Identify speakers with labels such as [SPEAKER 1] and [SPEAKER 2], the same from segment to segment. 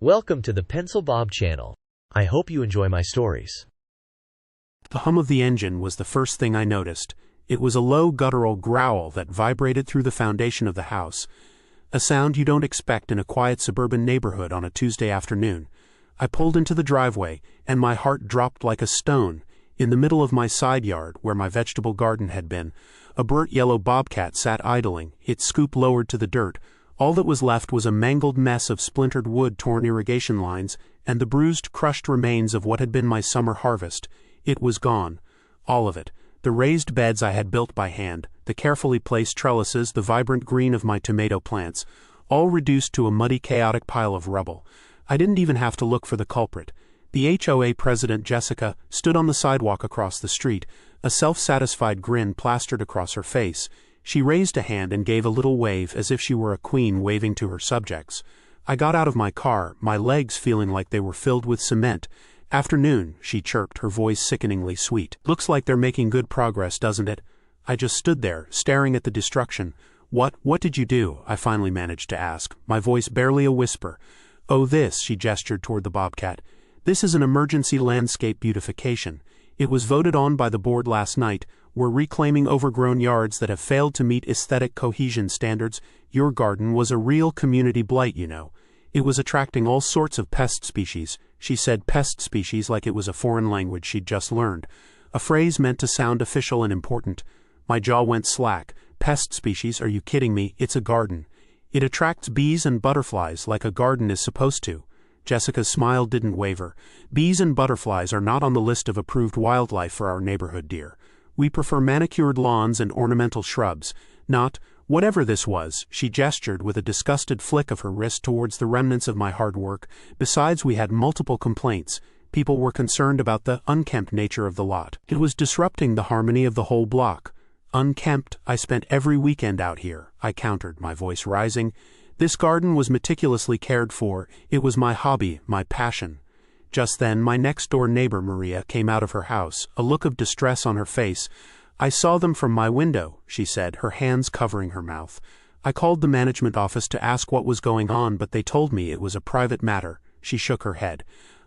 [SPEAKER 1] Welcome to the Pencil Bob channel. I hope you enjoy my stories.
[SPEAKER 2] The hum of the engine was the first thing I noticed. It was a low guttural growl that vibrated through the foundation of the house, a sound you don't expect in a quiet suburban neighborhood on a Tuesday afternoon. I pulled into the driveway, and my heart dropped like a stone. In the middle of my side yard, where my vegetable garden had been, a burnt yellow bobcat sat idling, its scoop lowered to the dirt. All that was left was a mangled mess of splintered wood, torn irrigation lines, and the bruised, crushed remains of what had been my summer harvest. It was gone. All of it. The raised beds I had built by hand, the carefully placed trellises, the vibrant green of my tomato plants, all reduced to a muddy, chaotic pile of rubble. I didn't even have to look for the culprit. The HOA president, Jessica, stood on the sidewalk across the street, a self-satisfied grin plastered across her face. She raised a hand and gave a little wave as if she were a queen waving to her subjects. I got out of my car, my legs feeling like they were filled with cement. "Afternoon," she chirped, her voice sickeningly sweet. "Looks like they're making good progress, doesn't it?" I just stood there, staring at the destruction. What did you do?" I finally managed to ask, my voice barely a whisper. "Oh, this," she gestured toward the bobcat. "This is an emergency landscape beautification. It was voted on by the board last night. We're reclaiming overgrown yards that have failed to meet aesthetic cohesion standards. Your garden was a real community blight, you know. It was attracting all sorts of pest species." She said pest species like it was a foreign language she'd just learned, a phrase meant to sound official and important. My jaw went slack. "Pest species? Are you kidding me? It's a garden. It attracts bees and butterflies like a garden is supposed to." Jessica's smile didn't waver. "Bees and butterflies are not on the list of approved wildlife for our neighborhood, dear. We prefer manicured lawns and ornamental shrubs, not whatever this was." She gestured with a disgusted flick of her wrist towards the remnants of my hard work. "Besides, we had multiple complaints. People were concerned about the unkempt nature of the lot. It was disrupting the harmony of the whole block." "Unkempt? I spent every weekend out here," I countered, my voice rising. "This garden was meticulously cared for. It was my hobby, my passion." Just then, my next-door neighbor, Maria, came out of her house, a look of distress on her face. "I saw them from my window," she said, her hands covering her mouth. "I called the management office to ask what was going on, but they told me it was a private matter." She shook her head.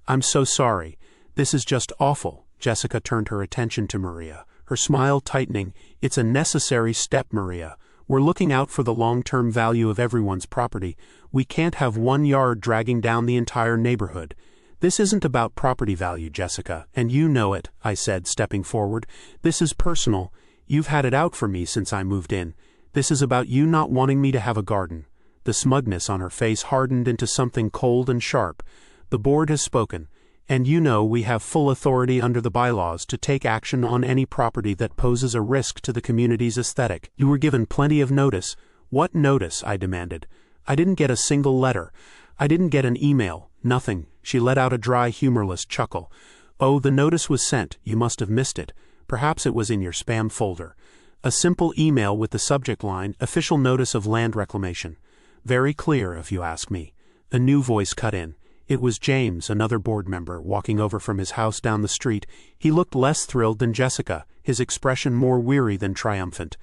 [SPEAKER 2] "I'm so sorry. This is just awful." Jessica turned her attention to Maria, her smile tightening. "It's a necessary step, Maria. We're looking out for the long-term value of everyone's property. We can't have one yard dragging down the entire neighborhood." "This isn't about property value, Jessica, and you know it," I said, stepping forward. "This is personal. You've had it out for me since I moved in. This is about you not wanting me to have a garden." The smugness on her face hardened into something cold and sharp. "The board has spoken, and you know we have full authority under the bylaws to take action on any property that poses a risk to the community's aesthetic. You were given plenty of notice." "What notice?" I demanded. "I didn't get a single letter. I didn't get an email. Nothing." She let out a dry, humorless chuckle. "Oh, the notice was sent. You must have missed it. Perhaps it was in your spam folder. A simple email with the subject line, 'Official Notice of Land Reclamation.' Very clear, if you ask me." A new voice cut in. It was James, another board member, walking over from his house down the street. He looked less thrilled than Jessica, his expression more weary than triumphant.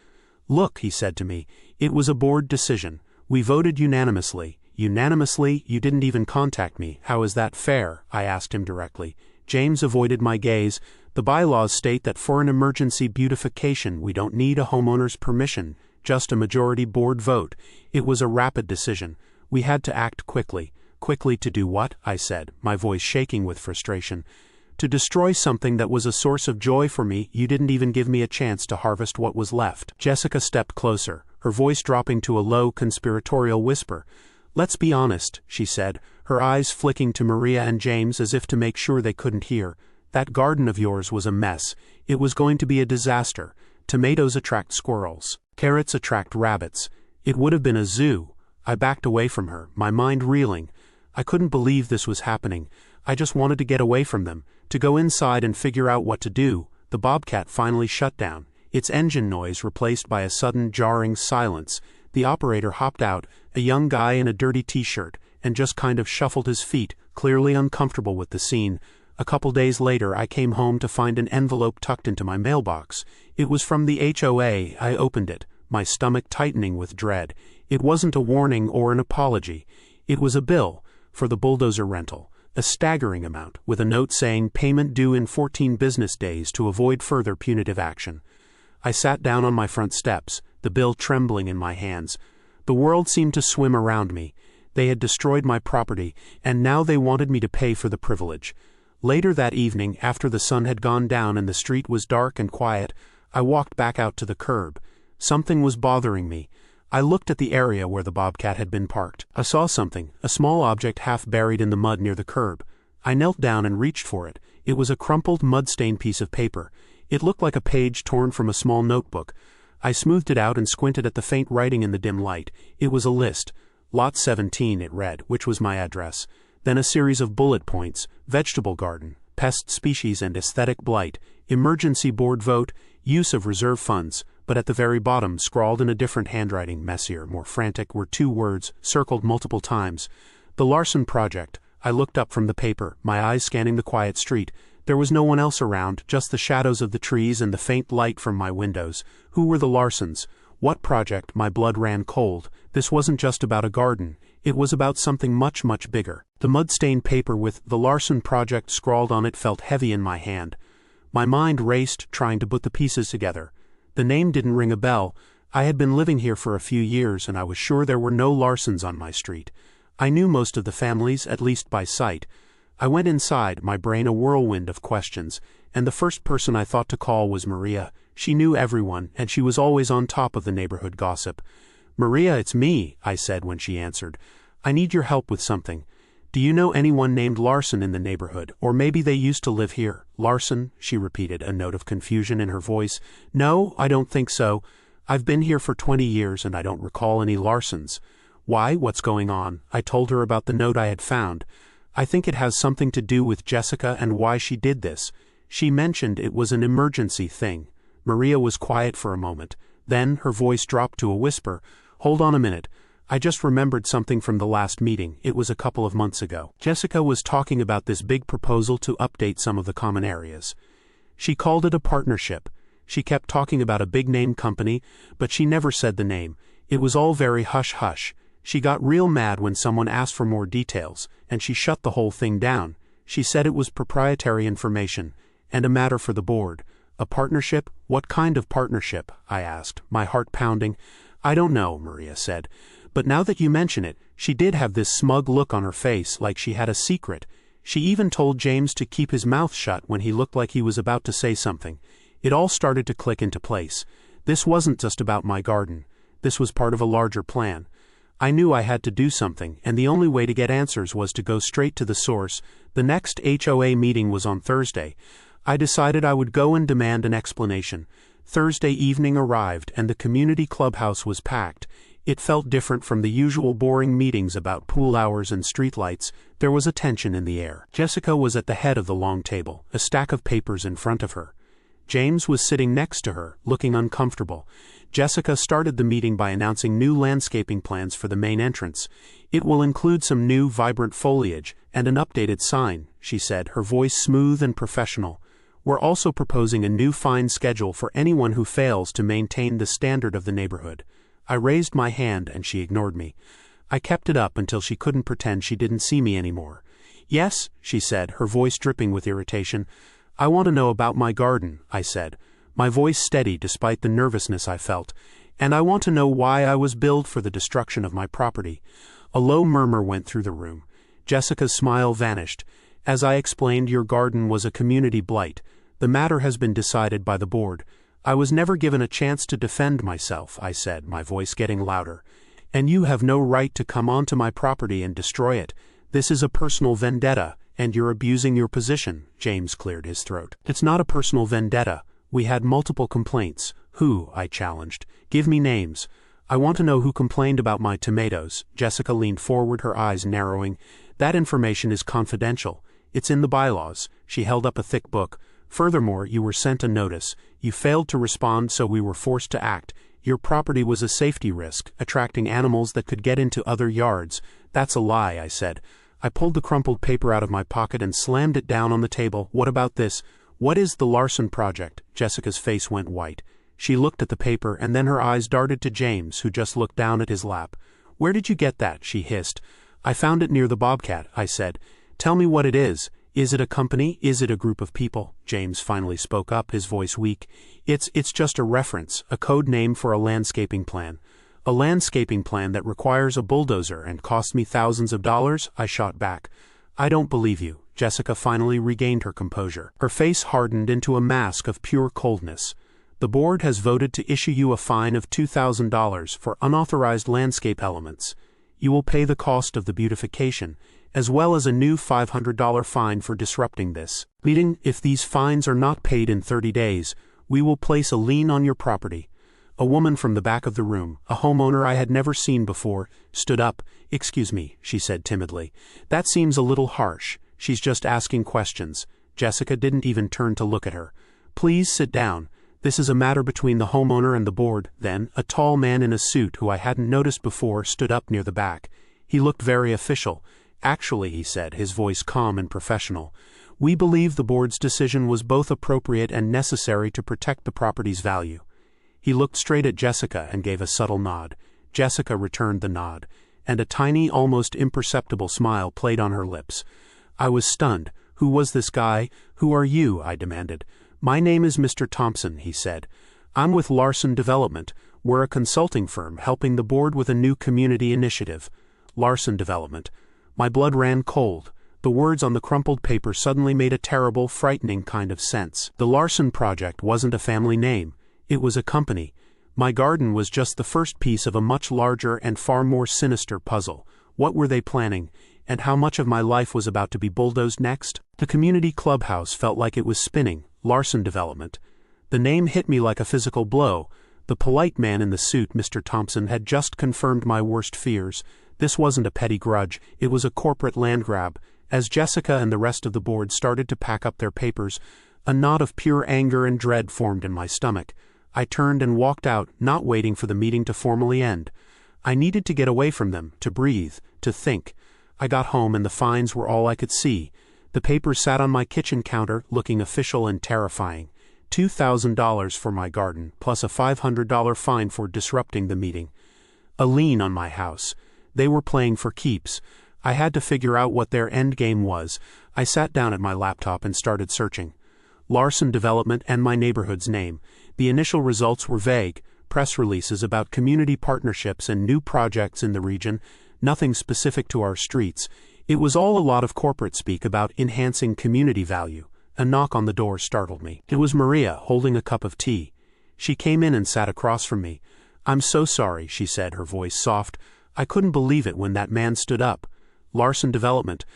[SPEAKER 2] "Look," he said to me, "it was a board decision. We voted unanimously." "Unanimously? You didn't even contact me. How is that fair?" I asked him directly. James avoided my gaze. "The bylaws state that for an emergency beautification we don't need a homeowner's permission, just a majority board vote. It was a rapid decision. We had to act quickly." "Quickly to do what?" I said, my voice shaking with frustration. "To destroy something that was a source of joy for me. You didn't even give me a chance to harvest what was left." Jessica stepped closer, her voice dropping to a low, conspiratorial whisper. "Let's be honest," she said, her eyes flicking to Maria and James as if to make sure they couldn't hear. "That garden of yours was a mess. It was going to be a disaster. Tomatoes attract squirrels. Carrots attract rabbits. It would have been a zoo." I backed away from her, my mind reeling. I couldn't believe this was happening. I just wanted to get away from them, to go inside and figure out what to do. The bobcat finally shut down, its engine noise replaced by a sudden jarring silence. The operator hopped out, a young guy in a dirty t-shirt, and just kind of shuffled his feet, clearly uncomfortable with the scene. A couple days later I came home to find an envelope tucked into my mailbox. It was from the HOA. I opened it, my stomach tightening with dread. It wasn't a warning or an apology. It was a bill, for the bulldozer rental, a staggering amount, with a note saying payment due in 14 business days to avoid further punitive action. I sat down on my front steps, the bill trembling in my hands. The world seemed to swim around me. They had destroyed my property, and now they wanted me to pay for the privilege. Later that evening, after the sun had gone down and the street was dark and quiet, I walked back out to the curb. Something was bothering me. I looked at the area where the bobcat had been parked. I saw something, a small object half buried in the mud near the curb. I knelt down and reached for it. It was a crumpled, mud-stained piece of paper. It looked like a page torn from a small notebook. I smoothed it out and squinted at the faint writing in the dim light. It was a list. Lot 17, it read, which was my address. Then a series of bullet points: vegetable garden, pest species and aesthetic blight, emergency board vote, use of reserve funds. But at the very bottom, scrawled in a different handwriting, messier, more frantic, were 2 words, circled multiple times. The Larson Project. I looked up from the paper, my eyes scanning the quiet street. There was no one else around, just the shadows of the trees and the faint light from my windows. Who were the Larsons? What project? My blood ran cold. This wasn't just about a garden. It was about something much, much bigger. The mud-stained paper with the Larson Project scrawled on it felt heavy in my hand. My mind raced, trying to put the pieces together. The name didn't ring a bell. I had been living here for a few years, and I was sure there were no Larsons on my street. I knew most of the families, at least by sight. I went inside, my brain a whirlwind of questions, and the first person I thought to call was Maria. She knew everyone, and she was always on top of the neighborhood gossip. "Maria, it's me," I said when she answered. "I need your help with something. Do you know anyone named Larson in the neighborhood, or maybe they used to live here?" "Larson?" she repeated, a note of confusion in her voice. "No, I don't think so. I've been here for 20 years and I don't recall any Larsons." "Why? What's going on?" I told her about the note I had found. "I think it has something to do with Jessica and why she did this. She mentioned it was an emergency thing." Maria was quiet for a moment. Then her voice dropped to a whisper. "Hold on a minute. I just remembered something from the last meeting. It was a couple of months ago. Jessica was talking about this big proposal to update some of the common areas. She called it a partnership. She kept talking about a big-name company, but she never said the name. It was all very hush-hush. She got real mad when someone asked for more details, and she shut the whole thing down. She said it was proprietary information, and a matter for the board. A partnership? What kind of partnership?" I asked, my heart pounding. "I don't know," Maria said. "But now that you mention it, she did have this smug look on her face, like she had a secret. She even told James to keep his mouth shut when he looked like he was about to say something. It all started to click into place. This wasn't just about my garden. This was part of a larger plan. I knew I had to do something, and the only way to get answers was to go straight to the source. The next HOA meeting was on Thursday. I decided I would go and demand an explanation. Thursday evening arrived, and the community clubhouse was packed. It felt different from the usual boring meetings about pool hours and streetlights. There was a tension in the air. Jessica was at the head of the long table, a stack of papers in front of her. James was sitting next to her, looking uncomfortable. Jessica started the meeting by announcing new landscaping plans for the main entrance. "It will include some new, vibrant foliage and an updated sign," she said, her voice smooth and professional. "We're also proposing a new fine schedule for anyone who fails to maintain the standard of the neighborhood." I raised my hand and she ignored me. I kept it up until she couldn't pretend she didn't see me anymore. "Yes," she said, her voice dripping with irritation. "I want to know about my garden," I said, my voice steady despite the nervousness I felt. "And I want to know why I was billed for the destruction of my property." A low murmur went through the room. Jessica's smile vanished. "As I explained, your garden was a community blight. The matter has been decided by the board. I was never given a chance to defend myself," I said, my voice getting louder. "And you have no right to come onto my property and destroy it. This is a personal vendetta, and you're abusing your position." James cleared his throat. "It's not a personal vendetta. We had multiple complaints." "Who?" I challenged. "Give me names. I want to know who complained about my tomatoes." Jessica leaned forward, her eyes narrowing. "That information is confidential. It's in the bylaws." She held up a thick book. "Furthermore, you were sent a notice. You failed to respond, so we were forced to act. Your property was a safety risk, attracting animals that could get into other yards." "That's a lie," I said. I pulled the crumpled paper out of my pocket and slammed it down on the table. "What about this? What is the Larson Project?" Jessica's face went white. She looked at the paper, and then her eyes darted to James, who just looked down at his lap. "Where did you get that?" she hissed. I found it near the Bobcat, I said. Tell me what it is. Is it a company? Is it a group of people? James finally spoke up, his voice weak. It's just a reference, a code name for a landscaping plan. A landscaping plan that requires a bulldozer and cost me thousands of dollars, I shot back. I don't believe you. Jessica finally regained her composure. Her face hardened into a mask of pure coldness. The board has voted to issue you a fine of $2,000 for unauthorized landscape elements. You will pay the cost of the beautification, as well as a new $500 fine for disrupting this meeting. If these fines are not paid in 30 days, we will place a lien on your property. A woman from the back of the room, a homeowner I had never seen before, stood up. Excuse me, she said timidly. That seems a little harsh. She's just asking questions. Jessica didn't even turn to look at her. Please sit down. This is a matter between the homeowner and the board. Then, a tall man in a suit who I hadn't noticed before stood up near the back. He looked very official. Actually, he said, his voice calm and professional, we believe the board's decision was both appropriate and necessary to protect the property's value. He looked straight at Jessica and gave a subtle nod. Jessica returned the nod, and a tiny, almost imperceptible smile played on her lips. I was stunned. Who was this guy? Who are you? I demanded. My name is Mr. Thompson, he said. I'm with Larson Development. We're a consulting firm helping the board with a new community initiative. Larson Development. My blood ran cold. The words on the crumpled paper suddenly made a terrible, frightening kind of sense. The Larson Project wasn't a family name. It was a company. My garden was just the first piece of a much larger and far more sinister puzzle. What were they planning? And how much of my life was about to be bulldozed next? The community clubhouse felt like it was spinning. Larson Development. The name hit me like a physical blow. The polite man in the suit, Mr. Thompson, had just confirmed my worst fears. This wasn't a petty grudge, it was a corporate land grab. As Jessica and the rest of the board started to pack up their papers, a knot of pure anger and dread formed in my stomach. I turned and walked out, not waiting for the meeting to formally end. I needed to get away from them, to breathe, to think. I got home and the fines were all I could see. The papers sat on my kitchen counter, looking official and terrifying. $2,000 for my garden, plus a $500 fine for disrupting the meeting. A lien on my house. They were playing for keeps. I had to figure out what their end game was. I sat down at my laptop and started searching. Larson Development and my neighborhood's name. The initial results were vague. Press releases about community partnerships and new projects in the region. Nothing specific to our streets. It was all a lot of corporate speak about enhancing community value. A knock on the door startled me. It was Maria, holding a cup of tea. She came in and sat across from me. I'm so sorry, she said, her voice soft. I couldn't believe it when that man stood up. Larson Development.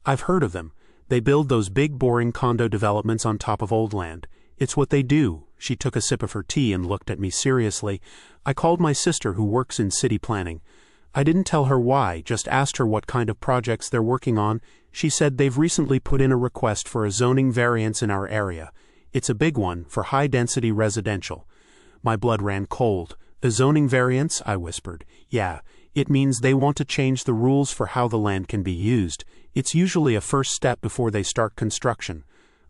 [SPEAKER 2] I've heard of them. They build those big boring condo developments on top of old land. It's what they do. She took a sip of her tea and looked at me seriously. I called my sister who works in city planning. I didn't tell her why, just asked her what kind of projects they're working on. She said they've recently put in a request for a zoning variance in our area. It's a big one, for high-density residential. My blood ran cold. A zoning variance? I whispered. Yeah, it means they want to change the rules for how the land can be used. It's usually a first step before they start construction.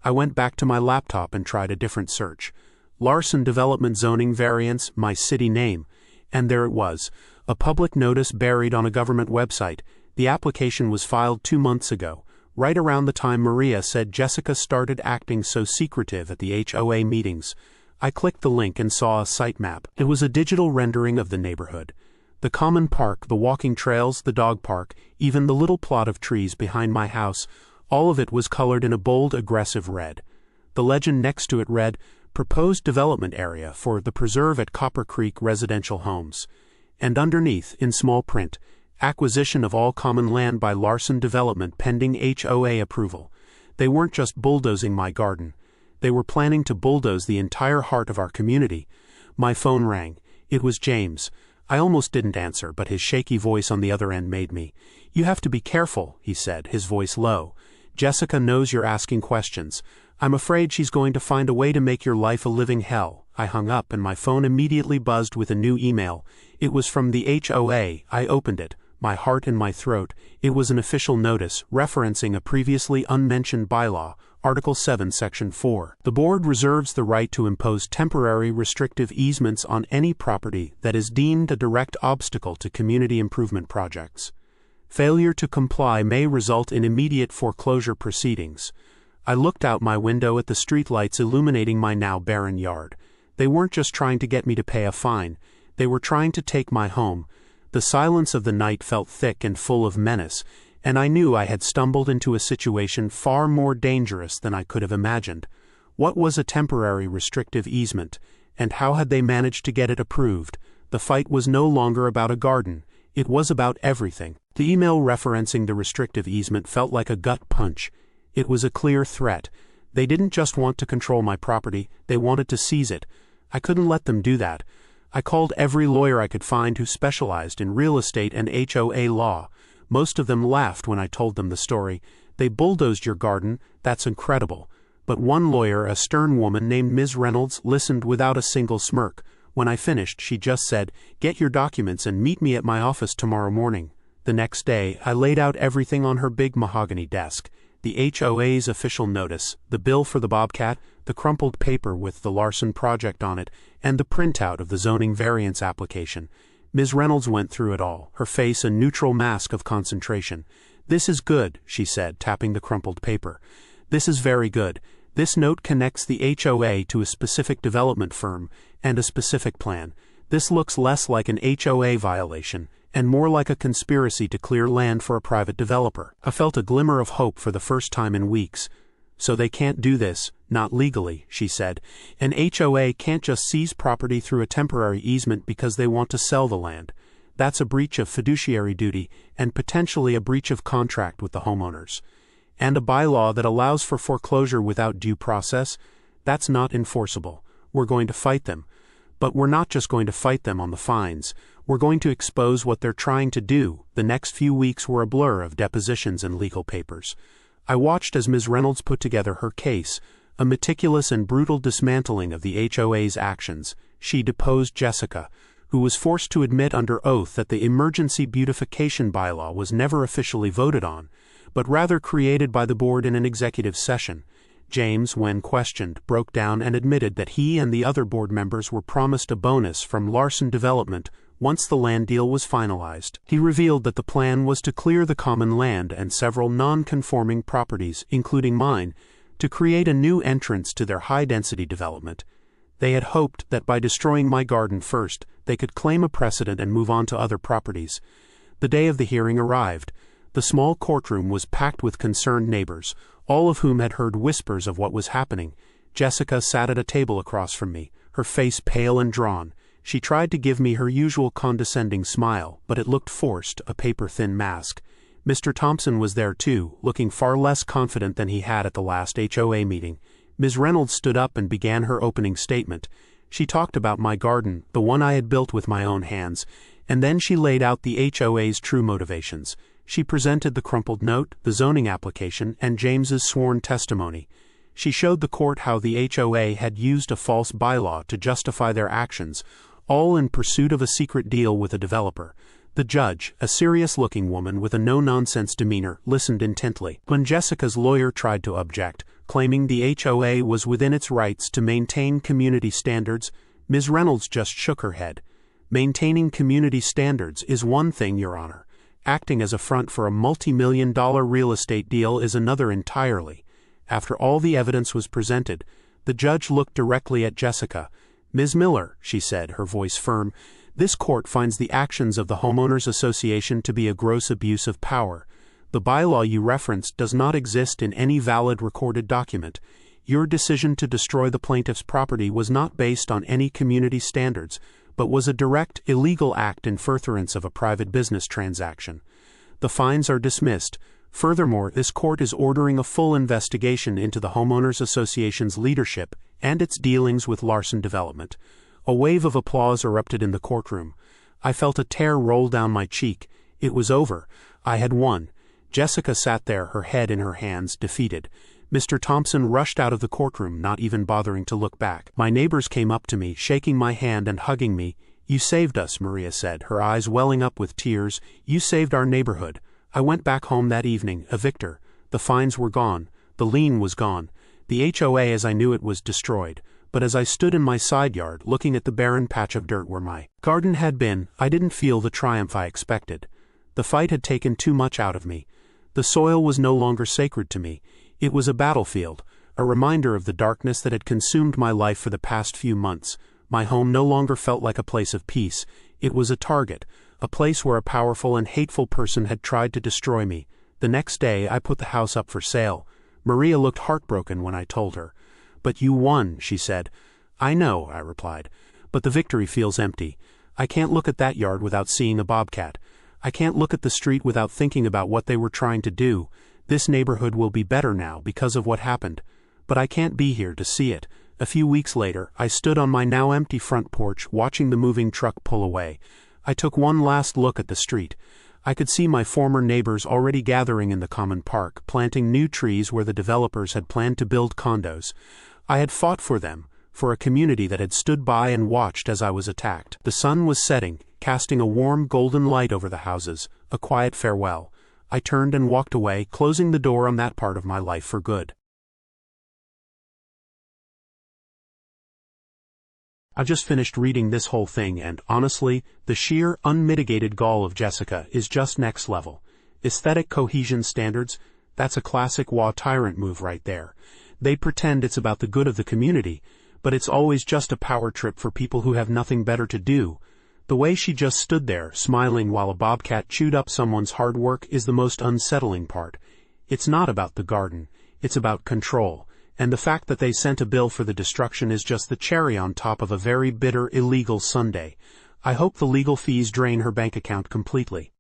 [SPEAKER 2] I went back to my laptop and tried a different search. Larson Development zoning variance, my city name. And there it was. A public notice buried on a government website. The application was filed 2 months ago, right around the time Maria said Jessica started acting so secretive at the HOA meetings. I clicked the link and saw a site map. It was a digital rendering of the neighborhood. The common park, the walking trails, the dog park, even the little plot of trees behind my house, all of it was colored in a bold, aggressive red. The legend next to it read, Proposed Development Area for the Preserve at Copper Creek Residential Homes. And underneath, in small print, Acquisition of all common land by Larson Development pending HOA approval. They weren't just bulldozing my garden. They were planning to bulldoze the entire heart of our community. My phone rang. It was James. I almost didn't answer, but his shaky voice on the other end made me. You have to be careful, he said, his voice low. Jessica knows you're asking questions. I'm afraid she's going to find a way to make your life a living hell. I hung up and my phone immediately buzzed with a new email. It was from the HOA. I opened it, my heart in my throat. It was an official notice referencing a previously unmentioned bylaw, Article 7, Section 4. The board reserves the right to impose temporary restrictive easements on any property that is deemed a direct obstacle to community improvement projects. Failure to comply may result in immediate foreclosure proceedings. I looked out my window at the streetlights illuminating my now barren yard. They weren't just trying to get me to pay a fine, they were trying to take my home. The silence of the night felt thick and full of menace, and I knew I had stumbled into a situation far more dangerous than I could have imagined. What was a temporary restrictive easement, and how had they managed to get it approved? The fight was no longer about a garden, it was about everything. The email referencing the restrictive easement felt like a gut punch. It was a clear threat. They didn't just want to control my property, they wanted to seize it. I couldn't let them do that. I called every lawyer I could find who specialized in real estate and HOA law. Most of them laughed when I told them the story. They bulldozed your garden, that's incredible. But one lawyer, a stern woman named Ms. Reynolds, listened without a single smirk. When I finished, she just said, "Get your documents and meet me at my office tomorrow morning." The next day, I laid out everything on her big mahogany desk. The HOA's official notice, the bill for the bobcat, the crumpled paper with the Larson project on it, and the printout of the zoning variance application. Ms. Reynolds went through it all, her face a neutral mask of concentration. "This is good," she said, tapping the crumpled paper. "This is very good. This note connects the HOA to a specific development firm and a specific plan. This looks less like an HOA violation and more like a conspiracy to clear land for a private developer." I felt a glimmer of hope for the first time in weeks. "So they can't do this, not legally," she said. "An HOA can't just seize property through a temporary easement because they want to sell the land. That's a breach of fiduciary duty and potentially a breach of contract with the homeowners. And a bylaw that allows for foreclosure without due process, that's not enforceable. We're going to fight them. But we're not just going to fight them on the fines. We're going to expose what they're trying to do." The next few weeks were a blur of depositions and legal papers. I watched as Ms. Reynolds put together her case, a meticulous and brutal dismantling of the HOA's actions. She deposed Jessica, who was forced to admit under oath that the emergency beautification bylaw was never officially voted on, but rather created by the board in an executive session. James, when questioned, broke down and admitted that he and the other board members were promised a bonus from Larson Development once the land deal was finalized. He revealed that the plan was to clear the common land and several non-conforming properties, including mine, to create a new entrance to their high-density development. They had hoped that by destroying my garden first, they could claim a precedent and move on to other properties. The day of the hearing arrived. The small courtroom was packed with concerned neighbors, all of whom had heard whispers of what was happening. Jessica sat at a table across from me, her face pale and drawn. She tried to give me her usual condescending smile, but it looked forced, a paper-thin mask. Mr. Thompson was there too, looking far less confident than he had at the last HOA meeting. Ms. Reynolds stood up and began her opening statement. She talked about my garden, the one I had built with my own hands, and then she laid out the HOA's true motivations. She presented the crumpled note, the zoning application, and James's sworn testimony. She showed the court how the HOA had used a false bylaw to justify their actions, all in pursuit of a secret deal with a developer. The judge, a serious-looking woman with a no-nonsense demeanor, listened intently. When Jessica's lawyer tried to object, claiming the HOA was within its rights to maintain community standards, Ms. Reynolds just shook her head. "Maintaining community standards is one thing, Your Honor. Acting as a front for a multi-million-dollar real estate deal is another entirely." After all the evidence was presented, the judge looked directly at Jessica. "Ms. Miller," she said, her voice firm, "this court finds the actions of the Homeowners Association to be a gross abuse of power. The bylaw you referenced does not exist in any valid recorded document. Your decision to destroy the plaintiff's property was not based on any community standards, but was a direct, illegal act in furtherance of a private business transaction. The fines are dismissed. Furthermore, this court is ordering a full investigation into the Homeowners Association's leadership and its dealings with Larson Development." A wave of applause erupted in the courtroom. I felt a tear roll down my cheek. It was over. I had won. Jessica sat there, her head in her hands, defeated. Mr. Thompson rushed out of the courtroom, not even bothering to look back. My neighbors came up to me, shaking my hand and hugging me. "You saved us," Maria said, her eyes welling up with tears. "You saved our neighborhood." I went back home that evening, a victor. The fines were gone. The lien was gone. The HOA as I knew it was destroyed. But as I stood in my side yard, looking at the barren patch of dirt where my garden had been, I didn't feel the triumph I expected. The fight had taken too much out of me. The soil was no longer sacred to me. It was a battlefield, a reminder of the darkness that had consumed my life for the past few months. My home no longer felt like a place of peace. It was a target, a place where a powerful and hateful person had tried to destroy me. The next day I put the house up for sale. Maria looked heartbroken when I told her. "But you won," she said. "I know," I replied, "but the victory feels empty. I can't look at that yard without seeing a bobcat. I can't look at the street without thinking about what they were trying to do. This neighborhood will be better now because of what happened. But I can't be here to see it." A few weeks later, I stood on my now empty front porch watching the moving truck pull away. I took one last look at the street. I could see my former neighbors already gathering in the common park, planting new trees where the developers had planned to build condos. I had fought for them, for a community that had stood by and watched as I was attacked. The sun was setting, casting a warm golden light over the houses, a quiet farewell. I turned and walked away, closing the door on that part of my life for good. I just finished reading this whole thing and, honestly, the sheer, unmitigated gall of Jessica is just next level. Aesthetic cohesion standards, that's a classic WA tyrant move right there. They pretend it's about the good of the community, but it's always just a power trip for people who have nothing better to do. The way she just stood there, smiling while a bobcat chewed up someone's hard work is the most unsettling part. It's not about the garden, it's about control. And the fact that they sent a bill for the destruction is just the cherry on top of a very bitter, illegal sundae. I hope the legal fees drain her bank account completely.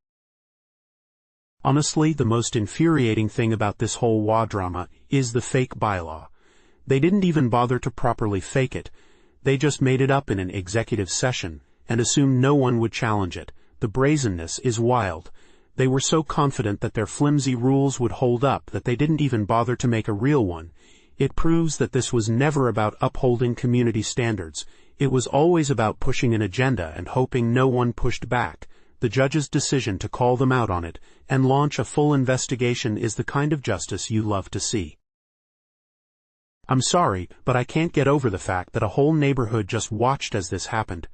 [SPEAKER 2] Honestly, the most infuriating thing about this whole WA drama is the fake bylaw. They didn't even bother to properly fake it. They just made it up in an executive session and assumed no one would challenge it. The brazenness is wild. They were so confident that their flimsy rules would hold up that they didn't even bother to make a real one. It proves that this was never about upholding community standards. It was always about pushing an agenda and hoping no one pushed back. The judge's decision to call them out on it and launch a full investigation is the kind of justice you love to see. I'm sorry, but I can't get over the fact that a whole neighborhood just watched as this happened.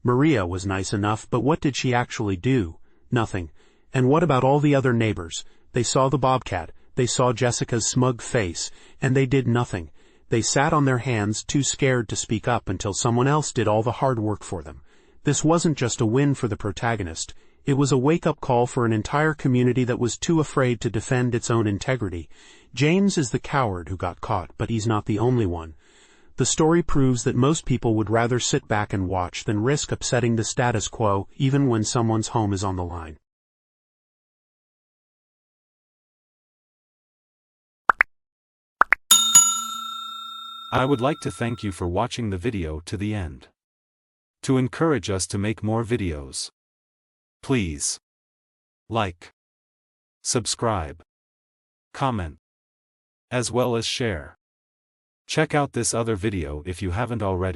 [SPEAKER 2] Maria was nice enough, but what did she actually do? Nothing. And what about all the other neighbors? They saw the bobcat. They saw Jessica's smug face, and they did nothing. They sat on their hands, too scared to speak up until someone else did all the hard work for them. This wasn't just a win for the protagonist. It was a wake-up call for an entire community that was too afraid to defend its own integrity. James is the coward who got caught, but he's not the only one. The story proves that most people would rather sit back and watch than risk upsetting the status quo, even when someone's home is on the line.
[SPEAKER 3] I would like to thank you for watching the video to the end. To encourage us to make more videos, please like, subscribe, comment, as well as share. Check out this other video if you haven't already.